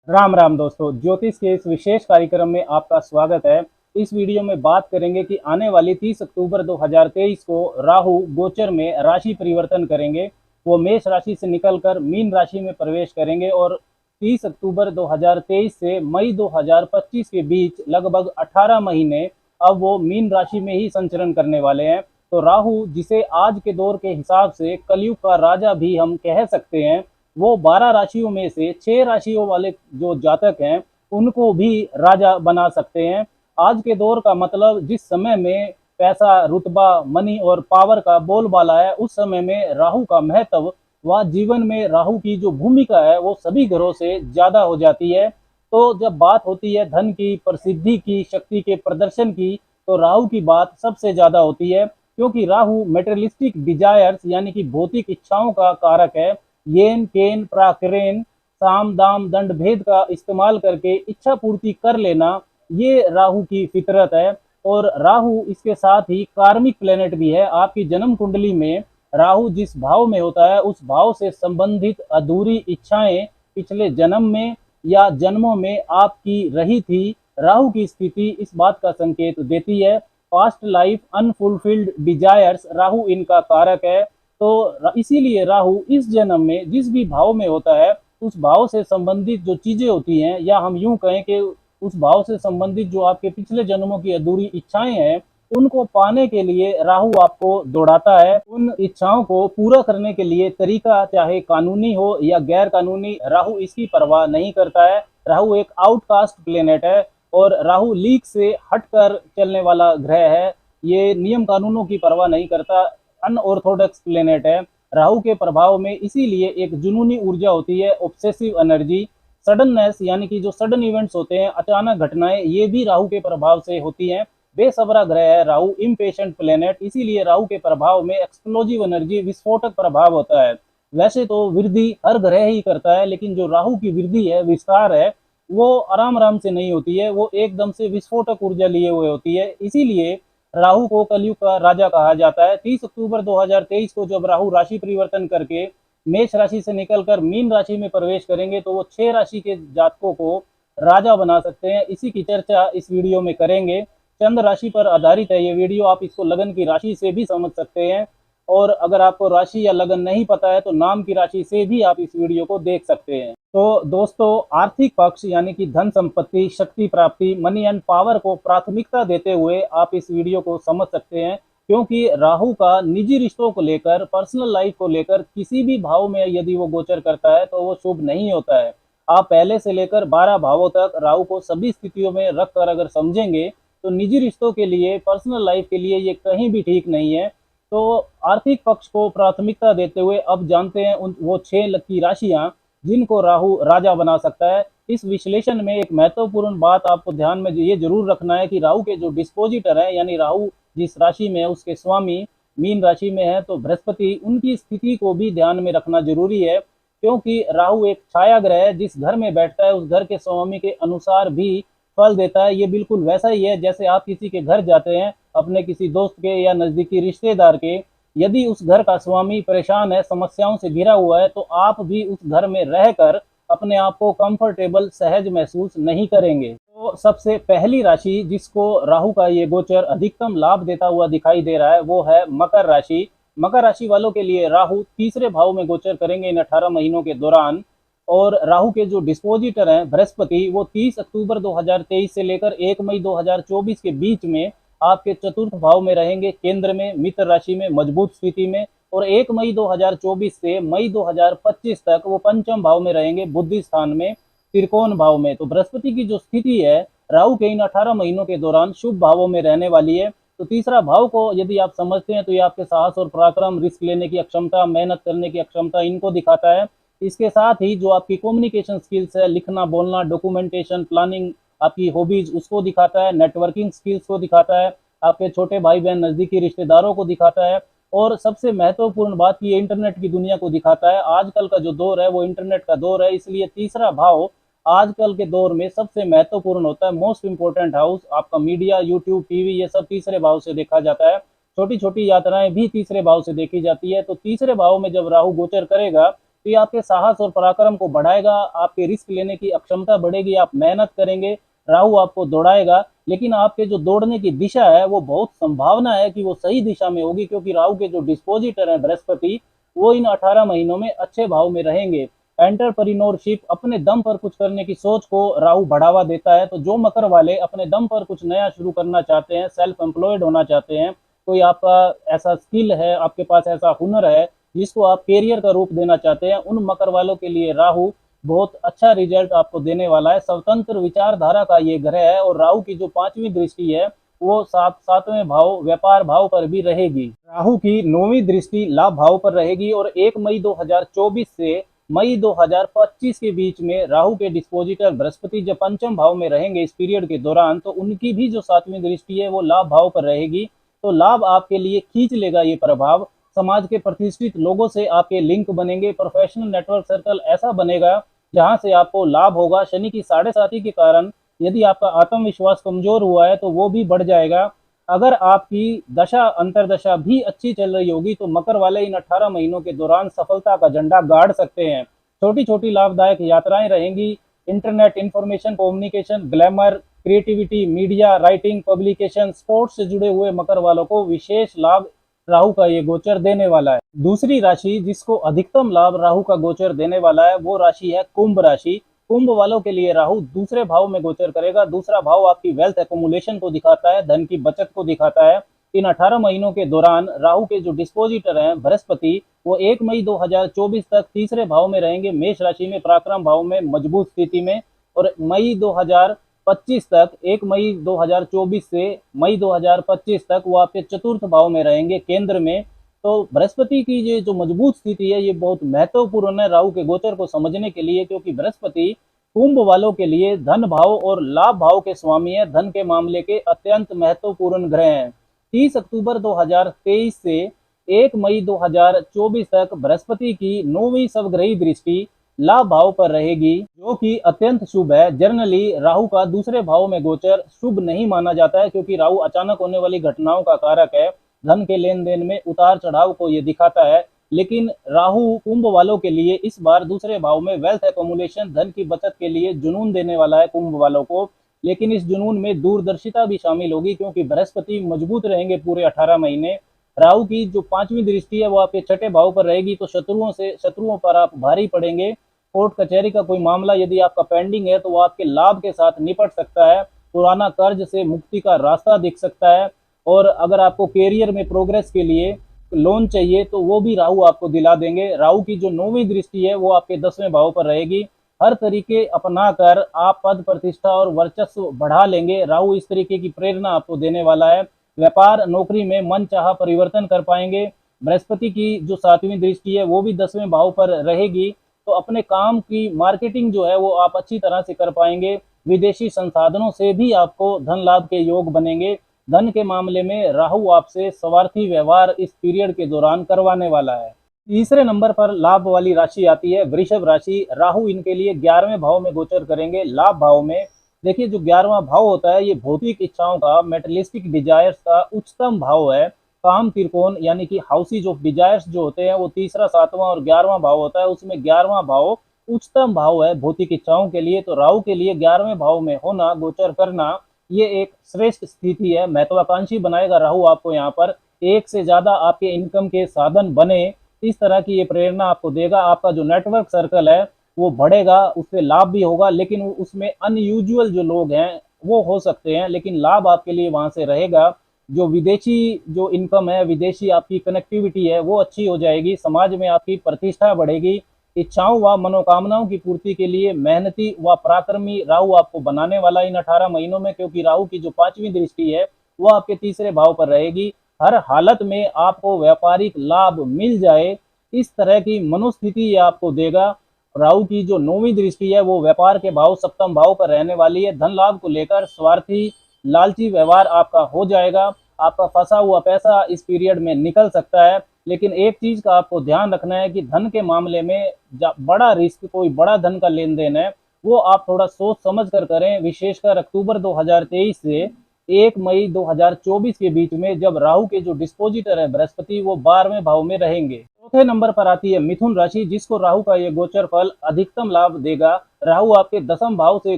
राम राम दोस्तों, ज्योतिष के इस विशेष कार्यक्रम में आपका स्वागत है। इस वीडियो में बात करेंगे कि आने वाली 30 अक्टूबर 2023 को राहु गोचर में राशि परिवर्तन करेंगे। वो मेष राशि से निकलकर मीन राशि में प्रवेश करेंगे और 30 अक्टूबर 2023 से मई 2025 के बीच लगभग 18 महीने अब वो मीन राशि में ही संचरण करने वाले हैं। तो राहु, जिसे आज के दौर के हिसाब से कलयुग का राजा भी हम कह सकते हैं, वो 12 राशियों में से 6 राशियों वाले जो जातक हैं उनको भी राजा बना सकते हैं। आज के दौर का मतलब, जिस समय में पैसा, रुतबा, मनी और पावर का बोलबाला है, उस समय में राहु का महत्व व जीवन में राहु की जो भूमिका है वो सभी ग्रहों से ज्यादा हो जाती है। तो जब बात होती है धन की, प्रसिद्धि की, शक्ति के प्रदर्शन की, तो राहु की बात सबसे ज्यादा होती है, क्योंकि राहु मेटेरियलिस्टिक डिजायर्स यानी कि भौतिक इच्छाओं का कारक है। येन केन प्राक्रेन साम दाम दंड भेद का इस्तेमाल करके इच्छा पूर्ति कर लेना, ये राहु की फितरत है। और राहु इसके साथ ही कार्मिक प्लेनेट भी है। आपकी जन्म कुंडली में राहु जिस भाव में होता है, उस भाव से संबंधित अधूरी इच्छाएं पिछले जन्म में या जन्मों में आपकी रही थी, राहु की स्थिति इस बात का संकेत देती है। Past life unfulfilled desires, Rahu इनका कारक है। तो इसीलिए राहु इस जन्म में जिस भी भाव में होता है, उस भाव से संबंधित जो चीजें होती हैं, या हम यूं कहें कि उस भाव से संबंधित जो आपके पिछले जन्मों की अधूरी इच्छाएं हैं, उनको पाने के लिए राहु आपको दौड़ाता है। उन इच्छाओं को पूरा करने के लिए तरीका चाहे कानूनी हो या गैर कानूनी, राहु इसकी परवाह नहीं करता है। राहु एक आउटकास्ट प्लेनेट है और राहु लीक से हटकर चलने वाला ग्रह है। ये नियम कानूनों की परवाह नहीं करता, अनऑर्थोडॉक्स प्लेनेट है। राहु के प्रभाव में इसीलिए एक जुनूनी ऊर्जा होती है, ऑब्सेसिव एनर्जी, सडननेस, यानी कि जो सडन इवेंट्स होते हैं, अचानक घटनाएं, ये भी राहु के प्रभाव से होती हैं। बेसब्रा ग्रह है राहु, इम्पेशेंट प्लेनेट, इसीलिए राहु के प्रभाव में एक्सप्लोजिव एनर्जी, विस्फोटक प्रभाव होता है। वैसे तो वृद्धि हर ग्रह ही करता है, लेकिन जो राहु की वृद्धि है, विस्तार है, वो आराम आराम से नहीं होती है, वो एकदम से विस्फोटक ऊर्जा लिए हुए होती है। इसीलिए राहु को कलयुग का राजा कहा जाता है। 30 अक्टूबर 2023 को जब राहु राशि परिवर्तन करके मेष राशि से निकलकर मीन राशि में प्रवेश करेंगे, तो वो 6 राशि के जातकों को राजा बना सकते हैं। इसी की चर्चा इस वीडियो में करेंगे। चंद्र राशि पर आधारित है ये वीडियो, आप इसको लगन की राशि से भी समझ सकते हैं। और अगर आपको राशि या लगन नहीं पता है, तो नाम की राशि से भी आप इस वीडियो को देख सकते हैं। तो दोस्तों, आर्थिक पक्ष यानी कि धन संपत्ति, शक्ति प्राप्ति, मनी एंड पावर को प्राथमिकता देते हुए आप इस वीडियो को समझ सकते हैं, क्योंकि राहु का निजी रिश्तों को लेकर, पर्सनल लाइफ को लेकर किसी भी भाव में यदि वो गोचर करता है तो वो शुभ नहीं होता है। आप पहले से लेकर 12 भावों तक राहु को सभी स्थितियों में रखकर अगर समझेंगे, तो निजी रिश्तों के लिए, पर्सनल लाइफ के लिए ये कहीं भी ठीक नहीं है। तो आर्थिक पक्ष को प्राथमिकता देते हुए अब जानते हैं वो 6 की राशियां जिनको राहु राजा बना सकता है। इस विश्लेषण में एक महत्वपूर्ण बात आपको ध्यान में ये जरूर रखना है कि राहु के जो डिस्पोजिटर है, यानी राहु जिस राशि में है उसके स्वामी मीन राशि में है, तो बृहस्पति, उनकी स्थिति को भी ध्यान में रखना जरूरी है। क्योंकि राहु एक छाया ग्रह है, जिस घर में बैठता है उस घर के स्वामी के अनुसार भी फल देता है। ये बिल्कुल वैसा ही है जैसे आप किसी के घर जाते हैं, अपने किसी दोस्त के या नजदीकी रिश्तेदार के, यदि उस घर का स्वामी परेशान है, समस्याओं से घिरा हुआ है, तो आप भी उस घर में रहकर अपने आप को कंफर्टेबल, सहज महसूस नहीं करेंगे। तो सबसे पहली राशि जिसको राहु का ये गोचर अधिकतम लाभ देता हुआ दिखाई दे रहा है, वो है मकर राशि। मकर राशि वालों के लिए राहु तीसरे भाव में गोचर करेंगे इन 18 महीनों के दौरान। और राहु के जो डिस्पोजिटर हैं बृहस्पति, वो 30 अक्टूबर 2023 से लेकर 1 मई 2024 के बीच में आपके चतुर्थ भाव में रहेंगे, केंद्र में, मित्र राशि में, मजबूत स्थिति में। और 1 मई 2024 से मई 2025 तक वो पंचम भाव में रहेंगे, बुद्धि स्थान में, त्रिकोण भाव में। तो बृहस्पति की जो स्थिति है राहु के इन 18 महीनों के दौरान शुभ भावों में रहने वाली है। तो तीसरा भाव को यदि आप समझते हैं, तो ये आपके साहस और पराक्रम, रिस्क लेने की अक्षमता, मेहनत करने की अक्षमता, इनको दिखाता है। इसके साथ ही जो आपकी कम्युनिकेशन स्किल्स है, लिखना, बोलना, डॉक्यूमेंटेशन, प्लानिंग, आपकी हॉबीज, उसको दिखाता है। नेटवर्किंग स्किल्स को दिखाता है। आपके छोटे भाई बहन, नजदीकी रिश्तेदारों को दिखाता है। और सबसे महत्वपूर्ण बात, ये इंटरनेट की दुनिया को दिखाता है। आजकल का जो दौर है वो इंटरनेट का दौर है, इसलिए तीसरा भाव आजकल के दौर में सबसे महत्वपूर्ण होता है। मोस्ट इंपोर्टेंट हाउस आपका मीडिया, यूट्यूब, टीवी, ये सब तीसरे भाव से देखा जाता है। छोटी छोटी यात्राएं भी तीसरे भाव से देखी जाती है। तो तीसरे भाव में जब राहु गोचर करेगा, तो ये आपके साहस और पराक्रम को बढ़ाएगा, आपके रिस्क लेने की अक्षमता बढ़ेगी, आप मेहनत करेंगे, राहु आपको दौड़ाएगा। लेकिन आपके जो दौड़ने की दिशा है वो बहुत संभावना है कि वो सही दिशा में होगी, क्योंकि राहु के जो डिस्पोजिटर है बृहस्पति, वो इन 18 महीनों में अच्छे भाव में रहेंगे। एंटरप्रेन्योरशिप, अपने दम पर कुछ करने की सोच को राहु बढ़ावा देता है। तो जो मकर वाले अपने दम पर कुछ नया शुरू करना चाहते हैं, सेल्फ एम्प्लॉयड होना चाहते हैं, कोई आपका ऐसा स्किल है, आपके पास ऐसा हुनर है जिसको आप कैरियर का रूप देना चाहते हैं, उन मकर वालों के लिए राहु बहुत अच्छा रिजल्ट आपको देने वाला है। स्वतंत्र विचारधारा का ये ग्रह है, और राहु की जो 5वीं दृष्टि है वो सातवें भाव व्यापार भाव पर भी रहेगी। राहु की 9वीं दृष्टि लाभ भाव पर रहेगी, और 1 मई 2024 से मई 2025 के बीच में राहु के डिस्पोजिटर बृहस्पति जब पंचम भाव में रहेंगे इस पीरियड के दौरान, तो उनकी भी जो 7वीं दृष्टि है वो लाभ भाव पर रहेगी। तो लाभ आपके लिए खींच लेगा ये प्रभाव, समाज के प्रतिष्ठित लोगों से आपके लिंक बनेंगे, प्रोफेशनल नेटवर्क सर्कल ऐसा बनेगा जहां से आपको लाभ होगा। शनि की 7.5 के कारण यदि आपका आत्मविश्वास कमजोर हुआ है तो वो भी बढ़ जाएगा। अगर आपकी दशा अंतरदशा भी अच्छी चल रही होगी तो मकर वाले इन 18 महीनों के दौरान सफलता का झंडा गाड़ सकते हैं। छोटी छोटी लाभदायक यात्राएं रहेंगी। Internet, information, communication, glamour, creativity, media, writing, publication, sports से जुड़े हुए मकर वालों को विशेष लाभ राहु का ये गोचर देने वाला है। दूसरी राशि जिसको अधिकतम लाभ राहु का गोचर देने वाला है वो राशि है कुंभ राशि। कुंभ वालों के लिए राहु दूसरे भाव में गोचर करेगा। दूसरा भाव आपकी वेल्थ एकोमुलेशन को दिखाता है, धन की बचत को दिखाता है। इन 18 महीनों के दौरान राहु के जो डिस्पोजिटर हैं बृहस्पति, वो 1 मई 2024 तक तीसरे भाव में रहेंगे, मेष राशि में, पराक्रम भाव में, मजबूत स्थिति में। और मई 2025 तक, 1 मई 2024 से मई 2025 तक वो आपके चतुर्थ भाव में रहेंगे, केंद्र में। तो बृहस्पति की ये जो मजबूत स्थिति है ये बहुत महत्वपूर्ण है राहु के गोचर को समझने के लिए, क्योंकि बृहस्पति कुंभ वालों के लिए धन भाव और लाभ भाव के स्वामी है, धन के मामले के अत्यंत महत्वपूर्ण ग्रह हैं। 30 अक्टूबर 2023 से 1 मई 2024 तक बृहस्पति की 9वीं सवग्रही दृष्टि लाभ भाव पर रहेगी, जो कि अत्यंत शुभ है। जनरली राहु का दूसरे भाव में गोचर शुभ नहीं माना जाता है, क्योंकि राहु अचानक होने वाली घटनाओं का कारक है, धन के लेन देन में उतार चढ़ाव को ये दिखाता है। लेकिन राहु कुंभ वालों के लिए इस बार दूसरे भाव में वेल्थ एकोमुलेशन, धन की बचत के लिए जुनून देने वाला है कुंभ वालों को। लेकिन इस जुनून में दूरदर्शिता भी शामिल होगी, क्योंकि बृहस्पति मजबूत रहेंगे पूरे 18 महीने। राहु की जो 5वीं दृष्टि है वो आपके छठे भाव पर रहेगी, तो शत्रुओं पर आप भारी पड़ेंगे। कोर्ट कचहरी का कोई मामला यदि आपका पेंडिंग है तो वो आपके लाभ के साथ निपट सकता है। पुराना कर्ज से मुक्ति का रास्ता दिख सकता है। और अगर आपको कैरियर में प्रोग्रेस के लिए लोन चाहिए तो वो भी राहु आपको दिला देंगे। राहु की जो 9वीं दृष्टि है वो आपके 10वें भाव पर रहेगी। हर तरीके अपना कर आप पद प्रतिष्ठा और वर्चस्व बढ़ा लेंगे। राहु इस तरीके की प्रेरणा आपको देने वाला है। व्यापार नौकरी में मन चाहा परिवर्तन कर पाएंगे। बृहस्पति की जो 7वीं दृष्टि है वो भी 10वें भाव पर रहेगी, तो अपने काम की मार्केटिंग जो है वो आप अच्छी तरह से कर पाएंगे। विदेशी संसाधनों से भी आपको धन लाभ के योग बनेंगे। धन के मामले में राहु आपसे स्वार्थी व्यवहार इस पीरियड के दौरान करवाने वाला है। तीसरे नंबर पर लाभ वाली राशि आती है वृषभ राशि। राहु इनके लिए 11वें भाव में गोचर करेंगे, लाभ भाव में। देखिए, जो 11वां भाव होता है ये भौतिक इच्छाओं का, मेटेरियलिस्टिक डिजायर्स का उच्चतम भाव है। काम त्रिकोण यानी कि हाउसेज ऑफ डिजायर्स जो होते हैं वो तीसरा, 7वां और 11वां भाव होता है, उसमें 11वां भाव उच्चतम भाव है भौतिक इच्छाओं के लिए। तो राहु के लिए 11वें भाव में होना, गोचर करना, ये एक श्रेष्ठ स्थिति है। महत्वाकांक्षी बनाएगा राहु आपको। यहाँ पर एक से ज्यादा आपके इनकम के साधन बने, इस तरह की ये प्रेरणा आपको देगा। आपका जो नेटवर्क सर्कल है वो बढ़ेगा, उससे लाभ भी होगा। लेकिन उसमें अनयूजुअल जो लोग हैं वो हो सकते हैं, लेकिन लाभ आपके लिए वहां से रहेगा। जो विदेशी जो इनकम है, विदेशी आपकी कनेक्टिविटी है वो अच्छी हो जाएगी। समाज में आपकी प्रतिष्ठा बढ़ेगी। इच्छाओं व मनोकामनाओं की पूर्ति के लिए मेहनती व पराक्रमी राहु आपको बनाने वाला इन 18 महीनों में, क्योंकि राहु की जो 5वीं दृष्टि है वो आपके तीसरे भाव पर रहेगी। हर हालत में आपको व्यापारिक लाभ मिल जाए, इस तरह की मनोस्थिति ये आपको देगा। राहु की जो 9वीं दृष्टि है वो व्यापार के भाव, सप्तम भाव पर रहने वाली है। धन लाभ को लेकर स्वार्थी लालची व्यवहार आपका हो जाएगा। आपका फंसा हुआ पैसा इस पीरियड में निकल सकता है। लेकिन एक चीज का आपको ध्यान रखना है कि धन के मामले में बड़ा रिस्क, कोई बड़ा धन का लेन देन है वो आप थोड़ा सोच समझ कर करें। विशेषकर अक्टूबर 2023 से 1 मई 2024 के बीच में, जब राहु के जो डिस्पोजिटर है बृहस्पति वो 12वें भाव में रहेंगे। चौथे नंबर पर आती है मिथुन राशि, जिसको राहु का ये गोचर फल अधिकतम लाभ देगा। राहु आपके 10वें भाव से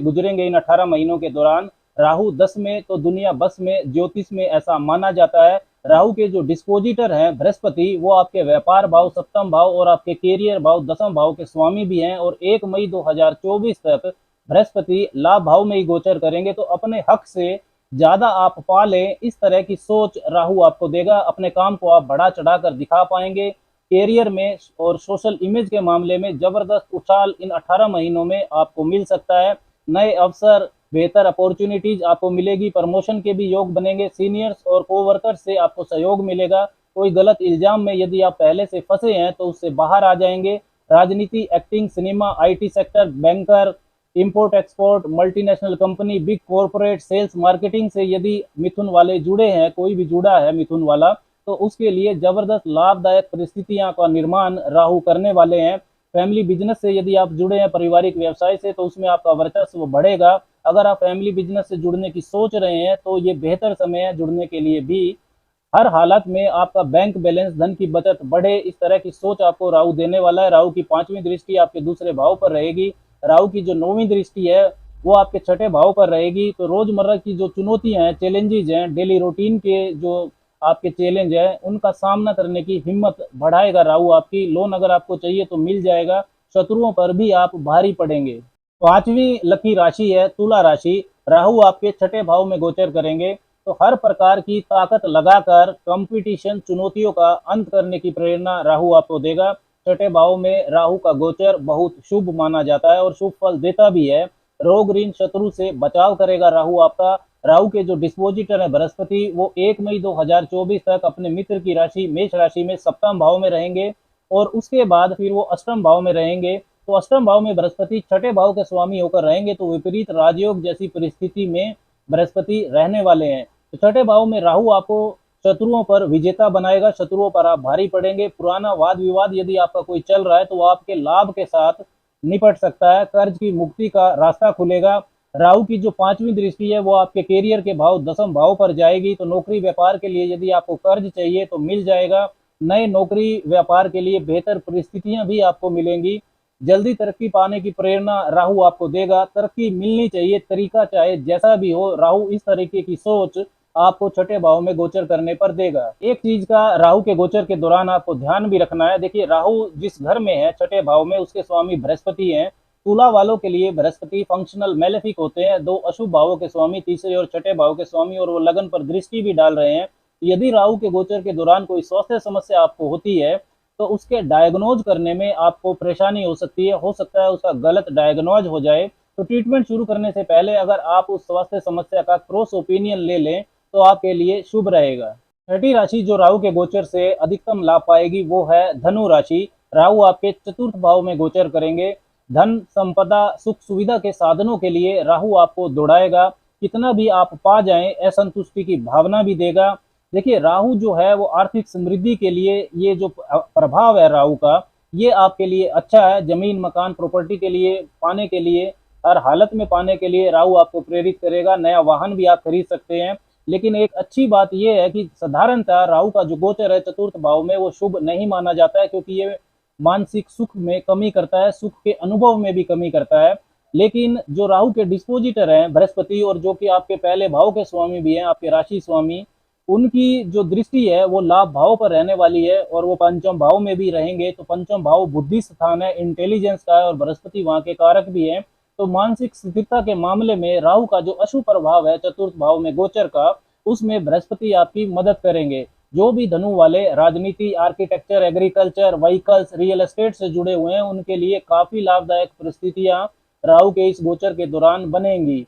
गुजरेंगे इन 18 महीनों के दौरान। राहु 10 में तो दुनिया बस में, ज्योतिष में ऐसा माना जाता है। राहु के जो डिस्पोजिटर हैं बृहस्पति, वो आपके व्यापार भाव, सप्तम भाव और आपके कैरियर भाव, 10वें भाव के स्वामी भी हैं। और 1 मई 2024 तक बृहस्पति लाभ भाव में ही गोचर करेंगे, तो अपने हक से ज्यादा आप पा लें, इस तरह की सोच राहु आपको देगा। अपने काम को आप बढ़ा चढ़ा कर दिखा पाएंगे। कैरियर में और सोशल इमेज के मामले में जबरदस्त उछाल इन 18 महीनों में आपको मिल सकता है। नए अवसर, बेहतर अपॉर्चुनिटीज आपको मिलेगी। प्रमोशन के भी योग बनेंगे। सीनियर्स और कोवर्कर्स से आपको सहयोग मिलेगा। कोई गलत इल्जाम में यदि आप पहले से फंसे हैं तो उससे बाहर आ जाएंगे। राजनीति, acting, cinema, IT sector, banker, import export, multinational company, big corporate, sales, marketing से यदि मिथुन वाले जुड़े हैं, कोई भी जुड़ा है मिथुन वाला, तो उसके लिए जबरदस्त लाभदायक परिस्थितियां का निर्माण राहु करने वाले हैं। फैमिली बिजनेस से यदि आप जुड़े हैं, पारिवारिक व्यवसाय से, तो उसमें आपका वर्चस्व बढ़ेगा। अगर आप फैमिली बिजनेस से जुड़ने की सोच रहे हैं तो ये बेहतर समय है जुड़ने के लिए भी। हर हालत में आपका बैंक बैलेंस, धन की बचत बढ़े, इस तरह की सोच आपको राहु देने वाला है। राहु की 5वीं दृष्टि आपके दूसरे भाव पर रहेगी। राहु की जो 9वीं दृष्टि है वो आपके 6ठे भाव पर रहेगी। तो रोजमर्रा की जो चुनौतियां हैं, चैलेंजेज हैं, डेली रूटीन के जो आपके चैलेंज है, उनका सामना करने की हिम्मत बढ़ाएगा राहु आपकी। लोन अगर आपको चाहिए तो मिल जाएगा। शत्रुओं पर भी आप भारी पड़ेंगे। 5वीं लकी राशि है तुला राशि। राहु आपके 6ठे भाव में गोचर करेंगे, तो हर प्रकार की ताकत लगाकर कंपटीशन, चुनौतियों का अंत करने की प्रेरणा राहु आपको देगा। 6ठे भाव में राहु का गोचर बहुत शुभ माना जाता है और शुभ फल देता भी है। रोग, ऋण, शत्रु से बचाव करेगा राहु आपका। राहु के जो डिस्पोजिटर है बृहस्पति, वो 1 मई 2024 तक अपने मित्र की राशि मेष राशि में सप्तम भाव में रहेंगे और उसके बाद फिर वो अष्टम भाव में रहेंगे। तो अष्टम भाव में बृहस्पति 6ठे भाव के स्वामी होकर रहेंगे, तो विपरीत राजयोग जैसी परिस्थिति में बृहस्पति रहने वाले हैं। तो 6ठे भाव में राहु आपको शत्रुओं पर विजेता बनाएगा। शत्रुओं पर आप भारी पड़ेंगे। पुराना वाद विवाद यदि आपका कोई चल रहा है तो वो आपके लाभ के साथ निपट सकता है। कर्ज की मुक्ति का रास्ता खुलेगा। राहु की जो 5वीं दृष्टि है वो आपके कैरियर के भाव, 10वें भाव पर जाएगी। तो नौकरी व्यापार के लिए यदि आपको कर्ज चाहिए तो मिल जाएगा। नए नौकरी व्यापार के लिए बेहतर परिस्थितियां भी आपको मिलेंगी। जल्दी तरक्की पाने की प्रेरणा राहु आपको देगा। तरक्की मिलनी चाहिए, तरीका चाहे जैसा भी हो, राहु इस तरीके की सोच आपको 6ठे भाव में गोचर करने पर देगा। एक चीज का राहु के गोचर के दौरान आपको ध्यान भी रखना है। देखिए, राहु जिस घर में है 6ठे भाव में, उसके स्वामी बृहस्पति हैं। तुला वालों के लिए बृहस्पति फंक्शनल मैलेफिक होते हैं, 2 अशुभ भावों के स्वामी, तीसरे और 6ठे भाव के स्वामी, और वो लगन पर दृष्टि भी डाल रहे हैं। यदि राहु के गोचर के दौरान कोई स्वास्थ्य समस्या आपको होती है तो उसके डायग्नोज करने में आपको परेशानी हो सकती है। हो सकता है उसका गलत डायग्नोज हो जाए। तो ट्रीटमेंट शुरू करने से पहले अगर आप उस स्वास्थ्य समस्या का क्रॉस ओपिनियन ले लें तो आपके लिए शुभ रहेगा। 6ठी राशि जो राहु के गोचर से अधिकतम लाभ पाएगी वो है धनु राशि। राहु आपके 4th भाव में गोचर करेंगे। धन, संपदा, सुख सुविधा के साधनों के लिए राहु आपको दौड़ाएगा। कितना भी आप पा जाएं, असंतुष्टि की भावना भी देगा। देखिए, राहु जो है वो आर्थिक समृद्धि के लिए, ये जो प्रभाव है राहु का, ये आपके लिए अच्छा है। जमीन, मकान, प्रॉपर्टी के लिए पाने के लिए, हर हालत में पाने के लिए राहु आपको प्रेरित करेगा। नया वाहन भी आप खरीद सकते हैं। लेकिन एक अच्छी बात यह है कि साधारणतः राहु का जो गोचर है 4th भाव में वो शुभ नहीं माना जाता है, क्योंकि ये मानसिक सुख में कमी करता है, सुख के अनुभव में भी कमी करता है। लेकिन जो राहु के डिस्पोजिटर हैं बृहस्पति, और जो कि आपके पहले भाव के स्वामी भी हैं, आपके राशि स्वामी, उनकी जो दृष्टि है वो लाभ भाव पर रहने वाली है और वो 5म भाव में भी रहेंगे। तो 5म भाव बुद्धि स्थान है, इंटेलिजेंस का है, और बृहस्पति वहां के कारक भी है। तो मानसिक स्थिरता के मामले में राहु का जो अशुभ प्रभाव है 4th भाव में गोचर का, उसमें बृहस्पति आपकी मदद करेंगे। जो भी धनु वाले राजनीति, architecture, agriculture, vehicles, real estate से जुड़े हुए हैं, उनके लिए काफी लाभदायक परिस्थितियां राहु के इस गोचर के दौरान बनेंगी।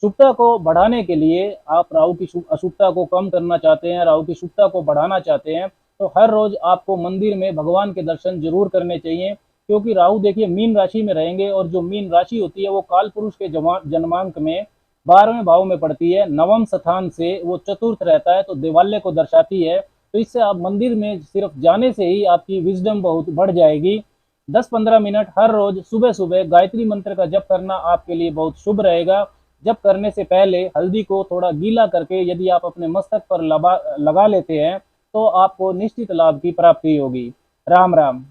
शुभता को बढ़ाने के लिए आप राहु की अशुभता को कम करना चाहते हैं, राहु की शुभता को बढ़ाना चाहते हैं, तो हर रोज आपको मंदिर में भगवान के दर्शन जरूर करने चाहिए। क्योंकि राहु देखिए मीन राशि में रहेंगे, और जो मीन राशि होती है वो काल पुरुष के जन्मांक में 12वें भाव में पड़ती है। 9वें स्थान से वो 4th रहता है, तो दिवाल्य को दर्शाती है। तो इससे आप मंदिर में सिर्फ जाने से ही आपकी विजडम बहुत बढ़ जाएगी। 10-15 मिनट हर रोज सुबह सुबह गायत्री मंत्र का जप करना आपके लिए बहुत शुभ रहेगा। जप करने से पहले हल्दी को थोड़ा गीला करके यदि आप अपने मस्तक पर लगा लेते हैं तो आपको निश्चित लाभ की प्राप्ति होगी। राम राम।